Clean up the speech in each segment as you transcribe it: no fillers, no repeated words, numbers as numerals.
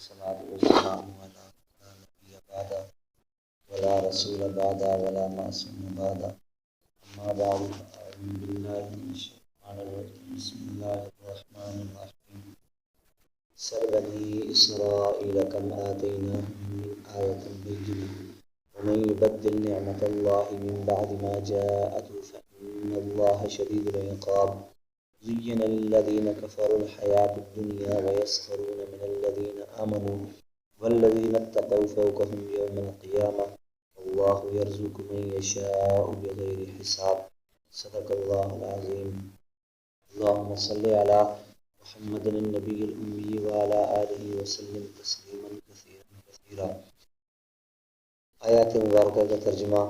الصلاة والسلام على لا نبي بعد ولا رسول بعد ولا معصوم بعد أما بعد أعوذ بالله من الشيطان الرجيم بسم الله الرحمن الرحيم سل بني إسرائيل كم آتيناهم من آية بينة ومن يبدل نعمة الله من بعد ما جاءته فإن الله شديد العقاب زين للذين كفروا الحياة الدنيا ويسخرون من الذين آمنوا والذين اتقوا فوقهم يوم القيامة والله يرزق من يشاء بغير حساب صدق الله العظيم اللهم صل على محمد النبي الأمي وعلى آله وسلم تسليما كثيرا آیات مبارکہ کا ترجمہ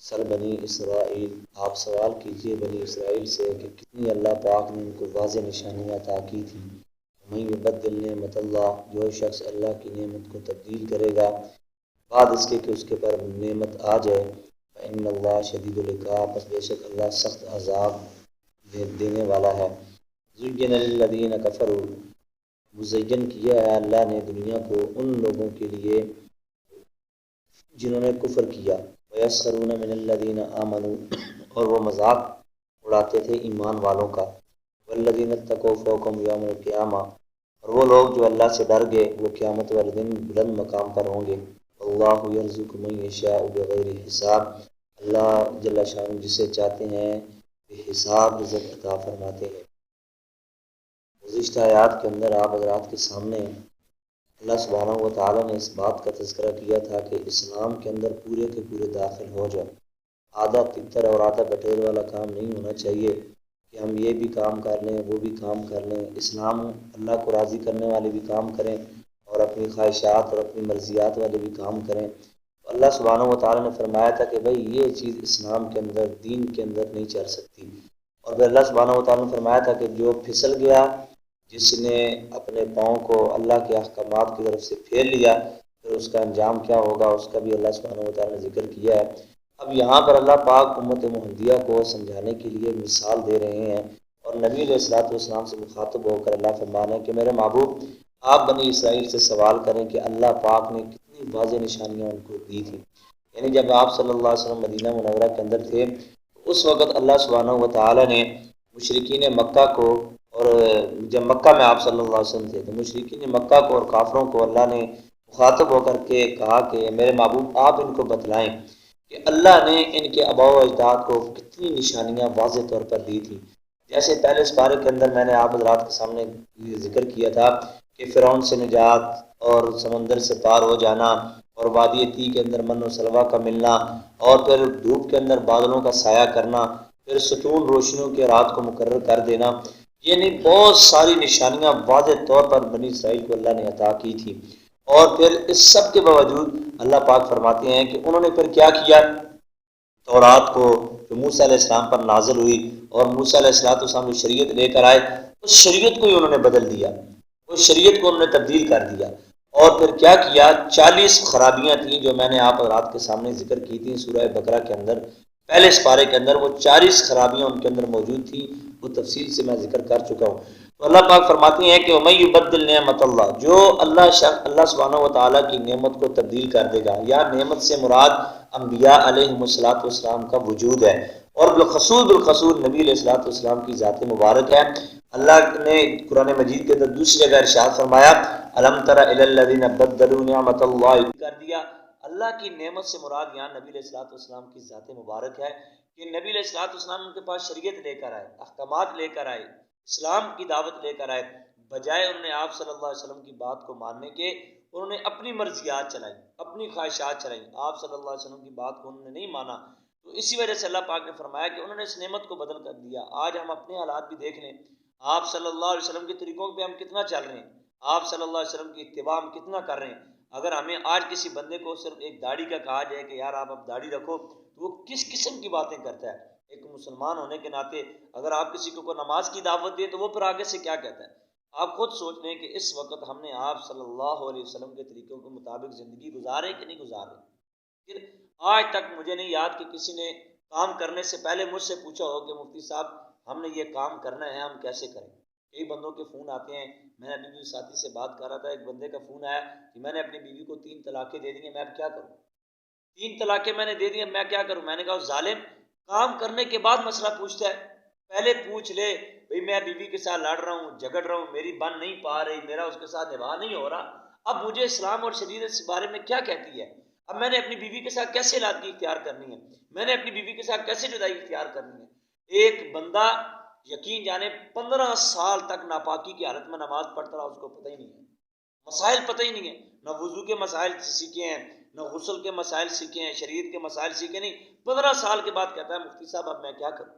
سل بنی اسرائیل، آپ سوال کیجئے بنی اسرائیل سے کہ کتنی اللہ پاک نے ان کو واضح نشانیاں عطا کی تھی۔ من یبدل نعمت اللہ، جو شخص اللہ کی نعمت کو تبدیل کرے گا بعد اس کے کہ اس کے پر نعمت آ جائے، فإن اللہ شدید العقاب، پس بے شک اللہ سخت عذاب دینے والا ہے۔ زین للذین کفروا، مزین کیا ہے اللہ نے دنیا کو ان لوگوں کے لیے جنہوں نے کفر کیا، وَيَسْخَرُونَ مِنَ الَّذِينَ آمَنُوا، اور وہ مذاق اڑاتے تھے ایمان والوں کا، وَالَّذِينَ اتَّقَوْا فَوْقَهُمْ يَوْمَ الْقِيَامَةِ، اور وہ لوگ جو اللہ سے ڈر گئے وہ قیامت والے دن بلند مقام پر ہوں گے۔ وَاللَّهُ يَرْزُقُ مَن يَشَاءُ بِغَيْرِ حساب، اللہ جل شانہ جسے چاہتے ہیں بے حساب رزق عطا فرماتے ہیں۔ گزشتہ آیات کے اندر آپ حضرات کے سامنے اللہ سبحانہ و تعالیٰ نے اس بات کا تذکرہ کیا تھا کہ اسلام کے اندر پورے کے پورے داخل ہو جائے، آدھا تتر اور آدھا بٹیر والا کام نہیں ہونا چاہیے کہ ہم یہ بھی کام کر لیں وہ بھی کام کر لیں۔ اسلام اللہ کو راضی کرنے والے بھی کام کریں اور اپنی خواہشات اور اپنی مرضیات والے بھی کام کریں۔ اللہ سبحانہ و تعالیٰ نے فرمایا تھا کہ بھئی یہ چیز اسلام کے اندر دین کے اندر نہیں چل سکتی، اور پھر اللہ سبحانہ و تعالیٰ نے فرمایا تھا کہ جو پھسل گیا، جس نے اپنے پاؤں کو اللہ کے احکامات کی طرف سے پھیر لیا، پھر اس کا انجام کیا ہوگا اس کا بھی اللہ سبحانہ و تعالیٰ نے ذکر کیا ہے۔ اب یہاں پر اللہ پاک امت محمدیہ کو سمجھانے کے لیے مثال دے رہے ہیں، اور نبی علیہ الصلوۃ والسلام سے مخاطب ہو کر اللہ فرمانا ہے کہ میرے محبوب آپ بنی اسرائیل سے سوال کریں کہ اللہ پاک نے کتنی واضح نشانیاں ان کو دی تھیں۔ یعنی جب آپ صلی اللہ علیہ وسلم مدینہ منورہ کے اندر تھے اس وقت اللہ سبحانہ و تعالیٰ نے مشرکین مکہ کو، اور جب مکہ میں آپ صلی اللہ علیہ وسلم تھے تو مشرکین مکہ کو اور کافروں کو اللہ نے مخاطب ہو کر کے کہا کہ میرے محبوب آپ ان کو بتلائیں کہ اللہ نے ان کے آباء و اجداد کو کتنی نشانیاں واضح طور پر دی تھی۔ جیسے پہلے اس پارے کے اندر میں نے آپ حضرات کے سامنے یہ ذکر کیا تھا کہ فرعون سے نجات اور سمندر سے پار ہو جانا، اور وادی طی کے اندر من و سلوہ کا ملنا، اور پھر دھوپ کے اندر بادلوں کا سایہ کرنا، پھر ستون روشنیوں کے رات کو مقرر کر دینا، یعنی بہت ساری نشانیاں واضح طور پر بنی اسرائیل کو اللہ نے عطا کی تھی۔ اور پھر اس سب کے باوجود اللہ پاک فرماتے ہیں کہ انہوں نے پھر کیا کیا، تورات کو جو موسیٰ علیہ السلام پر نازل ہوئی اور موسیٰ علیہ السلام جو شریعت لے کر آئے اس شریعت کو ہی انہوں نے بدل دیا، اس شریعت کو انہوں نے تبدیل کر دیا، اور پھر کیا کیا، 40 خرابیاں تھیں جو میں نے آپ حضرات کے سامنے ذکر کی تھیں سورہ بقرہ کے اندر، پہلے اس پارے کے اندر وہ 40 خرابیاں ان کے اندر موجود تھیں، وہ تفصیل سے میں ذکر کر چکا ہوں۔ تو اللہ پاک فرماتی ہیں کہ وَمَن يُبَدِّلْ نِعْمَتَ اللَّهِ، جو اللہ سبحانہ و تعالیٰ کی نعمت کو تبدیل کر دے گا، یا نعمت سے مراد انبیاء علیہم السلام کا وجود ہے، اور بالخصوص نبی علیہ السلام کی ذات مبارک ہے۔ اللہ نے قرآن مجید کے اندر دوسری جگہ ارشاد فرمایا الم تر الی الذین بدلوا نعمت اللہ، کر دیا اللہ کی نعمت سے مراد یہاں نبی علیہ السلام کی ذات مبارک ہے کہ نبی علیہ السلام ان کے پاس شریعت لے کر آئے، احکامات لے کر آئے، اسلام کی دعوت لے کر آئے، بجائے انہوں نے آپ صلی اللہ علیہ وسلم کی بات کو ماننے کے انہوں نے اپنی مرضیات چلائیں، اپنی خواہشات چلائیں، آپ صلی اللہ علیہ وسلم کی بات کو انہوں نے نہیں مانا۔ تو اسی وجہ سے اللہ پاک نے فرمایا کہ انہوں نے اس نعمت کو بدل کر دیا۔ آج ہم اپنے حالات بھی دیکھ لیں، آپ صلی اللہ علیہ وسلم کے طریقوں پہ ہم کتنا چل رہے ہیں، آپ صلی اللہ علیہ وسلم کی اتباع ہم کتنا کر رہے ہیں۔ اگر ہمیں آج کسی بندے کو صرف ایک داڑھی کا کہا جائے کہ یار آپ اب داڑھی رکھو تو وہ کس قسم کی باتیں کرتا ہے، ایک مسلمان ہونے کے ناطے اگر آپ کسی کو نماز کی دعوت دیں تو وہ پھر آگے سے کیا کہتا ہے۔ آپ خود سوچ لیں کہ اس وقت ہم نے آپ صلی اللہ علیہ وسلم کے طریقوں کے مطابق زندگی گزارے کہ نہیں گزارے۔ پھر آج تک مجھے نہیں یاد کہ کسی نے کام کرنے سے پہلے مجھ سے پوچھا ہو کہ مفتی صاحب ہم نے یہ کام کرنا ہے ہم کیسے کریں، کئی بندوں کے فون آتے ہیں. میں نے ابھی ساتھی سے بات کر رہا تھا, ایک بندے کا فون آیا کہ میں نے اپنی بیوی کو 3 طلاقیں دے دی ہیں, میں اب کیا کروں, 3 طلاقیں میں نے دے دی ہیں, میں کیا کروں. میں نے کہا ظالم, کام کرنے کے بعد مسئلہ پوچھتا ہے, پہلے پوچھ لے بھئی میں بیوی کے ساتھ لڑ رہا ہوں, جھگڑ رہا ہوں, میری بن نہیں پا رہی, میرا اس کے ساتھ نباہ نہیں ہو رہا, اب مجھے اسلام اور شریعت اس بارے میں کیا کہتی ہے, اب میں نے اپنی بیوی کے ساتھ کیسے علیحدگی اختیار کرنی ہے, میں نے اپنی بیوی کے ساتھ کیسے جدائی اختیار کرنی ہے. ایک بندہ یقین جانے 15 سال تک ناپاکی کی حالت میں نماز پڑھتا رہا, اس کو پتہ ہی نہیں ہے, مسائل پتہ ہی نہیں ہے, نہ وضو کے مسائل سیکھے ہیں, نہ غسل کے مسائل سیکھے ہیں, شریعت کے مسائل سیکھے نہیں. 15 سال کے بعد کہتا ہے مفتی صاحب اب میں کیا کروں.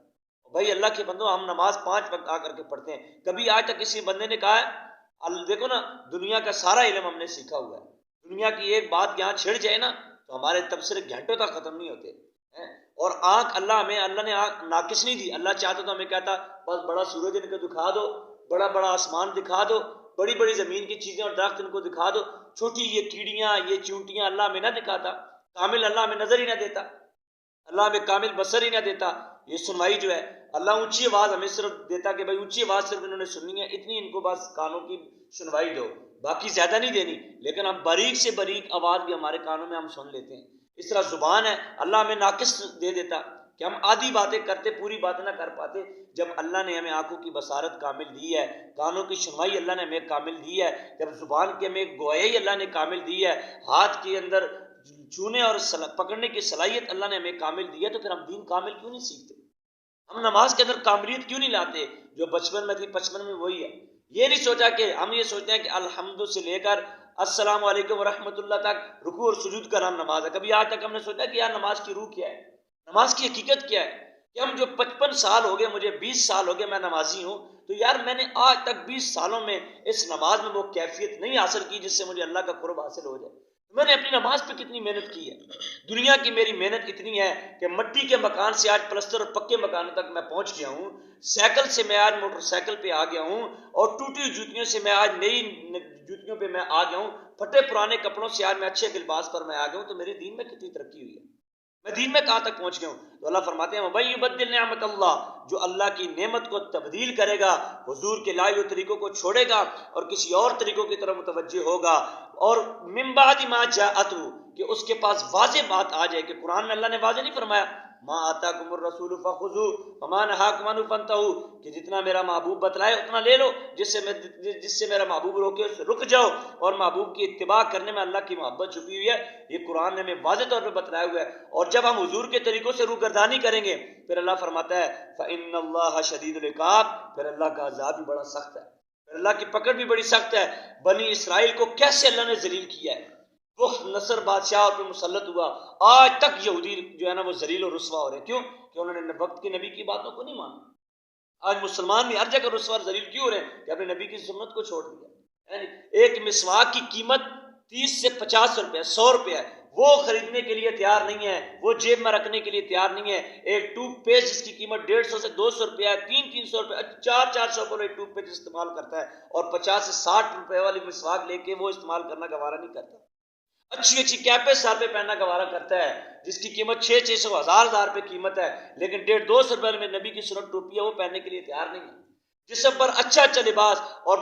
بھائی اللہ کے بندو, ہم نماز 5 وقت آ کر کے پڑھتے ہیں, کبھی آج تک کسی بندے نے کہا ہے دیکھو نا دنیا کا سارا علم ہم نے سیکھا ہوا ہے, دنیا کی ایک بات یہاں چھڑ جائے نا تو ہمارے تبصرے گھنٹوں تک ختم نہیں ہوتے. اور آنکھ اللہ نے آنکھ ناقص نہیں دی, اللہ چاہتا تو ہمیں کہتا بس بڑا سورج ان کو دکھا دو, بڑا بڑا آسمان دکھا دو, بڑی بڑی زمین کی چیزیں اور درخت ان کو دکھا دو, چھوٹی یہ کیڑیاں یہ چونٹیاں اللہ میں نہ دکھاتا, کامل اللہ میں نظر ہی نہ دیتا, اللہ میں کامل بصر ہی نہ دیتا. یہ سنوائی جو ہے اللہ اونچی آواز ہمیں صرف دیتا کہ بھائی اونچی آواز صرف انہوں نے سننی ہے, اتنی ان کو بس کانوں کی سنوائی دو, باقی زیادہ نہیں دینی. لیکن ہم باریک سے باریک آواز بھی ہمارے کانوں میں ہم سن لیتے ہیں. اس طرح زبان ہے اللہ ہمیں ناقص دے دیتا کہ ہم آدھی باتیں کرتے پوری باتیں نہ کر پاتے. جب اللہ نے ہمیں آنکھوں کی بصارت کامل دی ہے, کانوں کی سنوائی اللہ نے ہمیں کامل دی ہے, جب زبان کی ہمیں گویائی اللہ نے کامل دی ہے, ہاتھ کے اندر چھونے اور پکڑنے کی صلاحیت اللہ نے ہمیں کامل دی ہے, تو پھر ہم دین کامل کیوں نہیں سیکھتے, ہم نماز کے اندر کاملیت کیوں نہیں لاتے. جو بچپن میں تھی 55 میں وہی ہے. یہ نہیں سوچا کہ ہم یہ سوچتے ہیں کہ الحمد سے لے کر السلام علیکم ورحمۃ اللہ تک رکوع اور سجود کا نام نماز ہے. کبھی آج تک ہم نے سوچا کہ یار نماز کی روح کیا ہے, نماز کی حقیقت کیا ہے. کہ ہم جو 55 سال ہو گئے, مجھے 20 سال ہو گئے میں نمازی ہوں, تو یار میں نے آج تک 20 سالوں میں اس نماز میں وہ کیفیت نہیں حاصل کی جس سے مجھے اللہ کا قرب حاصل ہو جائے. میں نے اپنی نماز پہ کتنی محنت کی ہے. دنیا کی میری محنت اتنی ہے کہ مٹی کے مکان سے آج پلستر اور پکے مکانوں تک میں پہنچ گیا ہوں, سائیکل سے میں آج موٹر سائیکل پہ آ گیا ہوں, اور ٹوٹی جوتیوں سے میں آج نئی جوتیوں پہ میں آ گیا ہوں, پھٹے پرانے کپڑوں سے آج میں اچھے لباس پر میں آ گیا ہوں. تو میرے دین میں کتنی ترقی ہوئی ہے, میں دین میں کہاں تک پہنچ گیا ہوں. تو اللہ فرماتے ہیں وَمَن يُبَدِّلْ نِعْمَتَ اللَّهِ, جو اللہ کی نعمت کو تبدیل کرے گا, حضور کے لائے ہوئے طریقوں کو چھوڑے گا اور کسی اور طریقوں کی طرف متوجہ ہوگا, اور مِن بَعْدِ مَا جَاءَتْهُ, کہ اس کے پاس واضح بات آ جائے. کہ قرآن میں اللہ نے واضح نہیں فرمایا ما آتاکم الرسول فخذوه وما نهاکم عنہ فانتهوا, کہ جتنا میرا محبوب بتلائے اتنا لے لو, جس سے میرا محبوب روکے اس سے رک جاؤ, اور محبوب کی اتباع کرنے میں اللہ کی محبت چھپی ہوئی ہے. یہ قرآن نے ہمیں واضح طور پہ بتلایا ہوا ہے. اور جب ہم حضور کے طریقوں سے روگردانی کریں گے, پھر اللہ فرماتا ہے فإن اللہ شدید العقاب, پھر اللہ کا عذاب بھی بڑا سخت ہے, پھر اللہ کی پکڑ بھی بڑی سخت ہے. بنی اسرائیل کو کیسے اللہ نے ذلیل کیا ہے, وہ نصر بادشاہ پہ مسلط ہوا, آج تک یہودی جو ہے نا وہ ذلیل اور رسوا ہو رہے ہیں. کیوں؟ کہ انہوں نے وقت کے نبی کی باتوں کو نہیں مانا. آج مسلمان بھی ہر جگہ رسوا اور ذلیل کیوں ہو رہے ہیں؟ کہ اپنے نبی کی سنت کو چھوڑ دیا. ایک مسواک کی قیمت 30 سے 50 روپے 100 روپے ہے, وہ خریدنے کے لیے تیار نہیں ہے, وہ جیب میں رکھنے کے لیے تیار نہیں ہے. ایک ٹوتھ پیسٹ جس کی قیمت 150 سے 200 روپے ہے, 300 روپے 400 پر ایک ٹوتھ پیسٹ استعمال کرتا ہے, اور 50 سے 60 روپے والی مسواک لے کے وہ استعمال کرنا گوارا نہیں کرتا. اچھی اچھی کیپیں سر پہ پہننا گوارا کرتا ہے جس کی قیمت 600 1000 روپے قیمت ہے, لیکن 150 روپے میں نبی کی سنت ٹوپی ہے وہ پہننے کے لیے تیار نہیں ہے. جسم پر اچھا اچھا لباس اور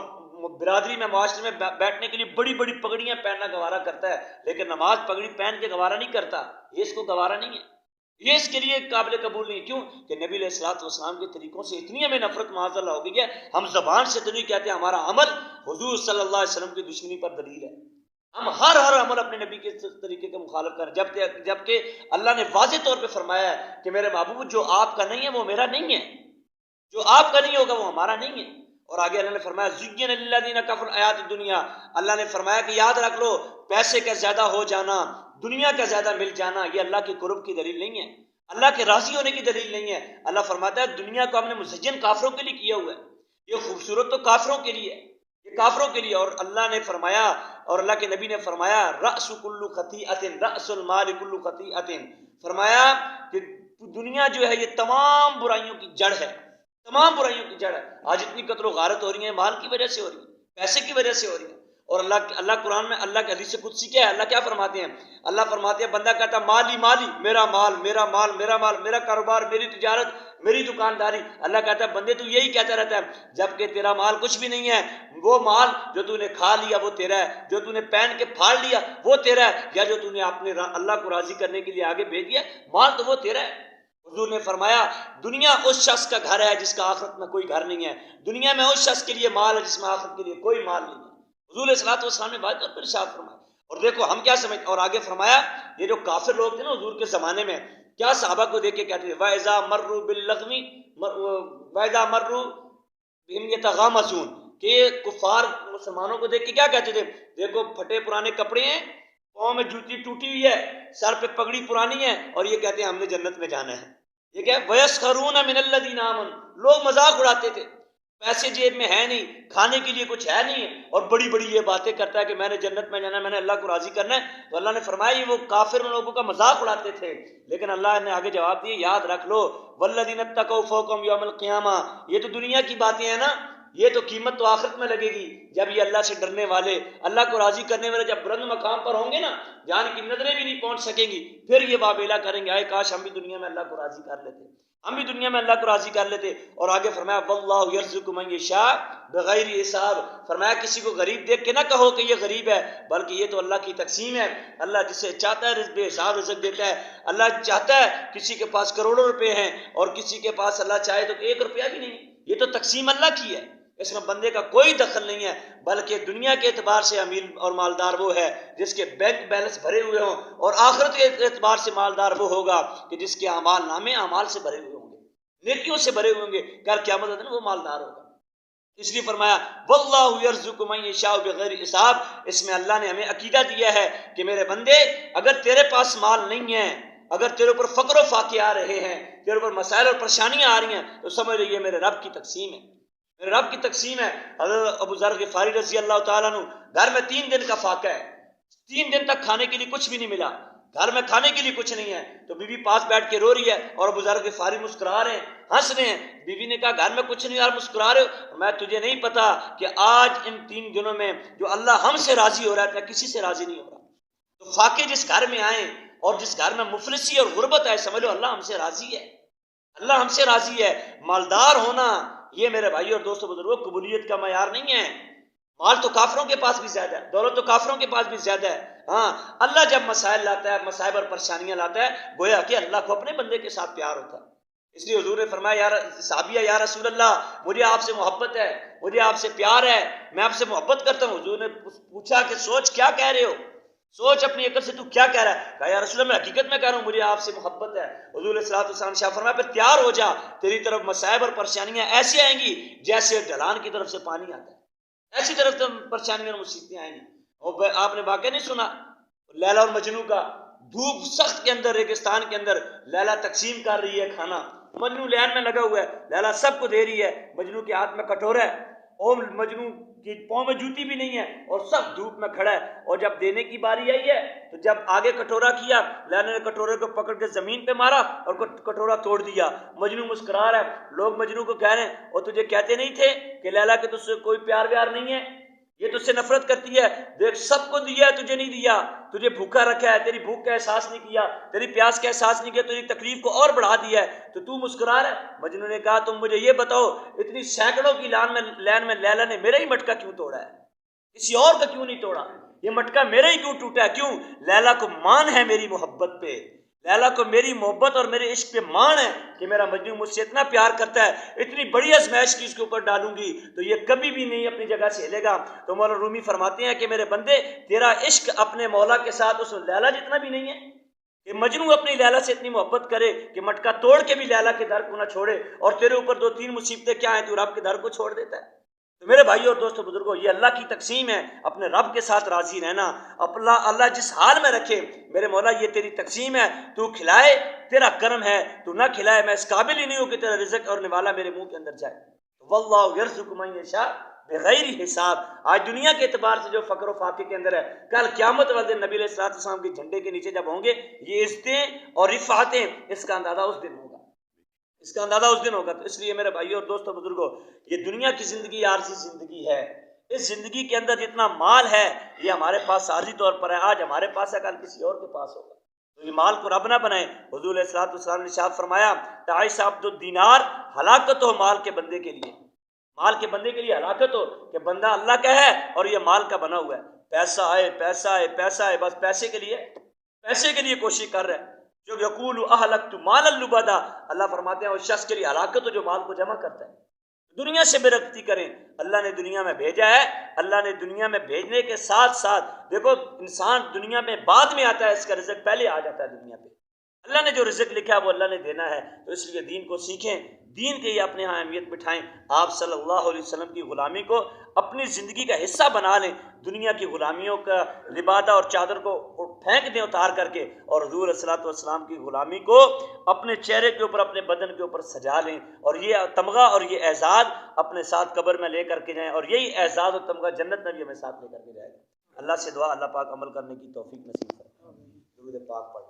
برادری میں معاشرے میں بیٹھنے کے لیے بڑی بڑی پگڑیاں پہننا گوارا کرتا ہے, لیکن نماز پگڑی پہن کے گوارا نہیں کرتا. یہ اس کو گوارا نہیں ہے, یہ اس کے لیے قابل قبول نہیں. کیوں؟ کہ نبی علیہ الصلوۃ والسلام کے طریقوں سے اتنی ہمیں نفرت معاذ اللہ ہو گئی ہے, ہم زبان سے تو نہیں کہتے, ہمارا عمل حضور صلی اللہ علیہ وسلم کی دشمنی پر دلیل ہے. ہم ہر عمل اپنے نبی کے طریقے کے مخالف کریں, جبکہ اللہ نے واضح طور پہ فرمایا ہے کہ میرے محبوب جو آپ کا نہیں ہے وہ میرا نہیں ہے, جو آپ کا نہیں ہوگا وہ ہمارا نہیں ہے. اور آگے اللہ نے فرمایا زین للذین کفروا الحیات الدنیا, اللہ نے فرمایا کہ یاد رکھ لو پیسے کا زیادہ ہو جانا, دنیا کا زیادہ مل جانا, یہ اللہ کے قرب کی دلیل نہیں ہے, اللہ کے راضی ہونے کی دلیل نہیں ہے. اللہ فرماتا ہے دنیا کو ہم نے مزین کافروں کے لیے کیا ہوا ہے, یہ خوبصورت تو کافروں کے لیے ہے, یہ کافروں کے لیے. اور اللہ نے فرمایا, اور اللہ کے نبی نے فرمایا رأس کل خطیئۃ رأس المال کل خطیئۃ, فرمایا کہ دنیا جو ہے یہ تمام برائیوں کی جڑ ہے, تمام برائیوں کی جڑ ہے. آج اتنی قتل و غارت ہو رہی ہیں مال کی وجہ سے ہو رہی ہے, پیسے کی وجہ سے ہو رہی ہے. اور اللہ قرآن میں اللہ کے حدیث قدسی کیا ہے؟ اللہ کیا فرماتے ہیں؟ اللہ فرماتے ہیں بندہ کہتا ہے مالی مالی، میرا مال میرا مال میرا مال، میرا کاروبار، میری تجارت، میری دکانداری۔ اللہ کہتا ہے بندے تو یہی کہتا رہتا ہے جبکہ تیرا مال کچھ بھی نہیں ہے۔ وہ مال جو تو نے کھا لیا وہ تیرا ہے، جو تو نے پہن کے پھاڑ لیا وہ تیرا ہے، یا جو تو نے اپنے اللہ کو راضی کرنے کے لیے آگے بھیج دیا، مال تو وہ تیرا ہے۔ حضور نے فرمایا دنیا اس شخص کا گھر ہے جس کا آخرت میں کوئی گھر نہیں ہے، دنیا میں اس شخص کے لیے مال ہے جس میں آخرت کے لیے کوئی مال نہیں ہے۔ حضور صلی اللہ علیہ وسلم نے بات پر ارشاد فرمایا۔ اور دیکھو ہم کیا سمجھتے، اور آگے فرمایا یہ جو کافر لوگ تھے نا حضور کے زمانے میں، کیا صحابہ کو دیکھ کے کہتے تھے وَإِذَا مَرُّوا بِاللَّغْوِ وَإِذَا مَرُّوا بِهِمْ يَتَغَامَزُونَ، کہ کفار مسلمانوں کو دیکھ کے کیا کہتے تھے؟ دیکھو پھٹے پرانے کپڑے ہیں، پاؤں میں جوتی ٹوٹی ہوئی ہے، سر پہ پگڑی پرانی ہے، اور یہ کہتے ہیں ہم نے جنت میں جانا ہے۔ یہ کیا ہے؟ وَيَسْخَرُونَ مِنَ الَّذِينَ آمَنُوا، لوگ مذاق اڑاتے تھے، پیسے جیب میں ہے نہیں، کھانے کے لیے کچھ ہے نہیں، اور بڑی بڑی یہ باتیں کرتا ہے کہ میں نے جنت میں جانا ہے، میں نے اللہ کو راضی کرنا ہے۔ تو اللہ نے فرمایا یہ وہ کافر لوگوں کا مذاق اڑاتے تھے، لیکن اللہ نے آگے جواب دیا یاد رکھ لو وَالَّذِينَ اتَّقَوْا فَوْقَهُمْ يَوْمَ الْقِيَامَةِ، یہ تو دنیا کی باتیں ہیں نا، یہ تو قیمت تو آخرت میں لگے گی جب یہ اللہ سے ڈرنے والے، اللہ کو راضی کرنے والے جب بلند مقام پر ہوں گے نا، جان کی نظریں بھی نہیں پہنچ سکیں گی، پھر یہ واویلا کریں گے آئے کاش ہم بھی دنیا میں اللہ کو راضی کر لیتے، ہم بھی دنیا میں اللہ کو راضی کر لیتے۔ اور آگے فرمایا واللہ یرزق من یشاء بغیر حساب، فرمایا کسی کو غریب دیکھ کے نہ کہو کہ یہ غریب ہے، بلکہ یہ تو اللہ کی تقسیم ہے، اللہ جسے چاہتا ہے رزق بے حساب رزق دیتا ہے۔ اللہ چاہتا ہے کسی کے پاس کروڑوں روپے ہیں اور کسی کے پاس اللہ چاہے تو 1 روپیہ بھی نہیں، یہ تو تقسیم اللہ کی ہے، اس میں بندے کا کوئی دخل نہیں ہے، بلکہ دنیا کے اعتبار سے امیر اور مالدار وہ ہے جس کے بینک بیلنس بھرے ہوئے ہوں، اور آخرت کے اعتبار سے مالدار وہ ہوگا کہ جس کے اعمال نامے اعمال سے بھرے ہوئے ہوں گے، نیکیوں سے بھرے ہوئے ہوں گے، کل قیامت کے دن وہ مالدار ہوگا۔ اس لیے فرمایا واللہ یرزق من یشاء بغیر حساب، اس میں اللہ نے ہمیں عقیدہ دیا ہے کہ میرے بندے اگر تیرے پاس مال نہیں ہے، اگر تیرے اوپر فقر و فاقے آ رہے ہیں، تیرے اوپر مسائل اور پریشانیاں آ رہی ہیں، تو سمجھ لیجیے میرے رب کی تقسیم ہے، میرے رب کی تقسیم ہے۔ حضرت ابو ذر غفاری رضی اللہ تعالیٰ عنہ، گھر میں 3 دن کا فاقہ ہے، 3 دن تک کھانے کے لیے کچھ بھی نہیں ملا، گھر میں کھانے کے لیے کچھ نہیں ہے، تو بیوی پاس بیٹھ کے رو رہی ہے اور ابو ذر غفاری مسکرا رہے ہیں، ہنس رہے ہیں۔ بیوی نے کہا گھر میں کچھ نہیں یار مسکرا رہے ہو، میں تجھے نہیں پتا کہ آج ان 3 دنوں میں جو اللہ ہم سے راضی ہو رہا ہے میں کسی سے راضی نہیں ہو رہا۔ تو فاقے جس گھر میں آئیں اور جس گھر میں مفلسی اور غربت ہے، سمجھ لو اللہ ہم سے راضی ہے، اللہ ہم سے راضی ہے۔ مالدار ہونا یہ میرے بھائی اور دوستوں بزرگوں قبولیت کا معیار نہیں ہے، مال تو کافروں کے پاس بھی زیادہ ہے، دولت تو کافروں کے پاس بھی زیادہ ہے، ہاں اللہ جب مسائل لاتا ہے، مصائب اور پریشانیاں لاتا ہے، گویا کہ اللہ کو اپنے بندے کے ساتھ پیار ہوتا ہے۔ اس لیے حضور نے فرمایا صحابیہ یا رسول اللہ مجھے آپ سے محبت ہے، مجھے آپ سے پیار ہے، میں آپ سے محبت کرتا ہوں۔ حضور نے پوچھا کہ سوچ کیا کہہ رہے ہو، سوچ اپنی عقل سے تو کیا کہہ رہا ہے؟ کہا یا رسول اللہ میں حقیقت میں کہہ رہا ہوں مجھے آپ سے محبت ہے۔ حضور علیہ الصلوۃ والسلام شاہ فرمایا پھر تیار ہو جا، تیری طرف مصائب اور پریشانیاں ایسی آئیں گی جیسے ڈھلان کی طرف سے پانی آتا ہے، ایسی طرف سے پریشانیاں اور مصیبتیں آئیں گی۔ اور آپ نے واقعہ نہیں سنا لیلا اور مجنو کا؟ دھوپ سخت کے اندر ریگستان کے اندر لیلا تقسیم کر رہی ہے کھانا، مجنو لین میں لگا ہوا ہے، لیلا سب کو دے رہی ہے، مجنو کے ہاتھ میں کٹورا ہے اور مجنو کی پاؤں میں جوتی بھی نہیں ہے اور سب دھوپ میں کھڑا ہے، اور جب دینے کی باری آئی ہے تو جب آگے کٹورا کیا، لیلا نے کٹورے کو پکڑ کے زمین پہ مارا اور کٹورا توڑ دیا۔ مجنو مسکرا رہا ہے، لوگ مجنو کو کہہ رہے ہیں اور تجھے کہتے نہیں تھے کہ لیلا کہ تجھ سے کوئی پیار ویار نہیں ہے، یہ تجھ سے نفرت کرتی ہے، دیکھ سب کو دیا ہے تجھے نہیں دیا، تجھے بھوکا رکھا ہے، تیری بھوک کا احساس نہیں کیا، تیری پیاس کا احساس نہیں کیا، تیری تکلیف کو اور بڑھا دیا ہے، تو تو مسکرا رہا ہے۔ مجنو نے کہا تم مجھے یہ بتاؤ اتنی سینکڑوں کی لین میں لیلا نے میرا ہی مٹکا کیوں توڑا ہے، کسی اور کا کیوں نہیں توڑا؟ یہ مٹکا میرا ہی کیوں ٹوٹا ہے؟ کیوں؟ لیلا کو مان ہے میری محبت پہ، لیلا کو میری محبت اور میرے عشق پہ مان ہے کہ میرا مجنو مجھ سے اتنا پیار کرتا ہے، اتنی بڑی آزمائش کی اس کے اوپر ڈالوں گی تو یہ کبھی بھی نہیں اپنی جگہ سے ہلے گا۔ تو مولانا رومی فرماتے ہیں کہ میرے بندے تیرا عشق اپنے مولا کے ساتھ اس لیلا جتنا بھی نہیں ہے کہ مجنو اپنی لیلا سے اتنی محبت کرے کہ مٹکا توڑ کے بھی لیلا کے در کو نہ چھوڑے، اور تیرے اوپر 2-3 مصیبتیں کیا ہیں تو رب کے در کو چھوڑ دیتا ہے۔ تو میرے بھائی اور دوستو بزرگوں یہ اللہ کی تقسیم ہے، اپنے رب کے ساتھ راضی رہنا، اللہ جس حال میں رکھے میرے مولا یہ تیری تقسیم ہے، تو کھلائے تیرا کرم ہے، تو نہ کھلائے میں اس قابل ہی نہیں ہوں کہ تیرا رزق اور نوالا میرے منہ کے اندر جائے۔ واللہ یرزق من یشاء بغیر حساب۔ آج دنیا کے اعتبار سے جو فقر و فاقے کے اندر ہے، کل قیامت والے دن نبی علیہ الصلوۃ والسلام کے جھنڈے کے نیچے جب ہوں گے یہ عزتیں اور رفعتیں، اس کا اندازہ اس دن ہوگا، اس کا اندازہ اس دن ہوگا۔ تو اس لیے میرے بھائیوں اور دوستوں بزرگوں یہ دنیا کی زندگی عارضی زندگی ہے، اس زندگی کے اندر جتنا مال ہے یہ ہمارے پاس عارضی طور پر ہے، آج ہمارے پاس ہے کل کسی اور کے پاس ہوگا، تو یہ مال کو رب نہ بنائیں۔ حضور علیہ الصلوۃ والسلام نے ارشاد فرمایا تعیس عبد الدینار، ہلاکت ہو مال کے بندے کے لیے، مال کے بندے کے لیے ہلاکت ہو کہ بندہ اللہ کا ہے اور یہ مال کا بنا ہوا ہے، پیسہ آئے پیسہ آئے پیسہ آئے، بس پیسے کے لیے کوشش کر رہا ہے۔ جو یقول اہلکت مالا لبدا، اللہ فرماتے ہیں اس شخص کے لیے ہلاکت ہو جو مال کو جمع کرتا ہے۔ دنیا سے بے رغبتی کریں، اللہ نے دنیا میں بھیجا ہے، اللہ نے دنیا میں بھیجنے کے ساتھ ساتھ دیکھو انسان دنیا میں بعد میں آتا ہے، اس کا رزق پہلے آ جاتا ہے دنیا پہ۔ اللہ نے جو رزق لکھا ہے وہ اللہ نے دینا ہے، تو اس لیے دین کو سیکھیں، دین کے یہ اپنے ہاں اہمیت بٹھائیں، آپ صلی اللہ علیہ وسلم کی غلامی کو اپنی زندگی کا حصہ بنا لیں، دنیا کی غلامیوں کا لبادہ اور چادر کو پھینک دیں اتار کر کے، اور حضور صلی اللہ علیہ وسلم کی غلامی کو اپنے چہرے کے اوپر اپنے بدن کے اوپر سجا لیں، اور یہ تمغہ اور یہ اعزاز اپنے ساتھ قبر میں لے کر کے جائیں، اور یہی اعزاز اور تمغہ جنت میں بھی ہمیں ساتھ لے کر کے جائے گا۔ اللہ سے دعا اللہ پاک عمل کرنے کی توفیق نصیب فرمائے۔ درود پاک پڑھ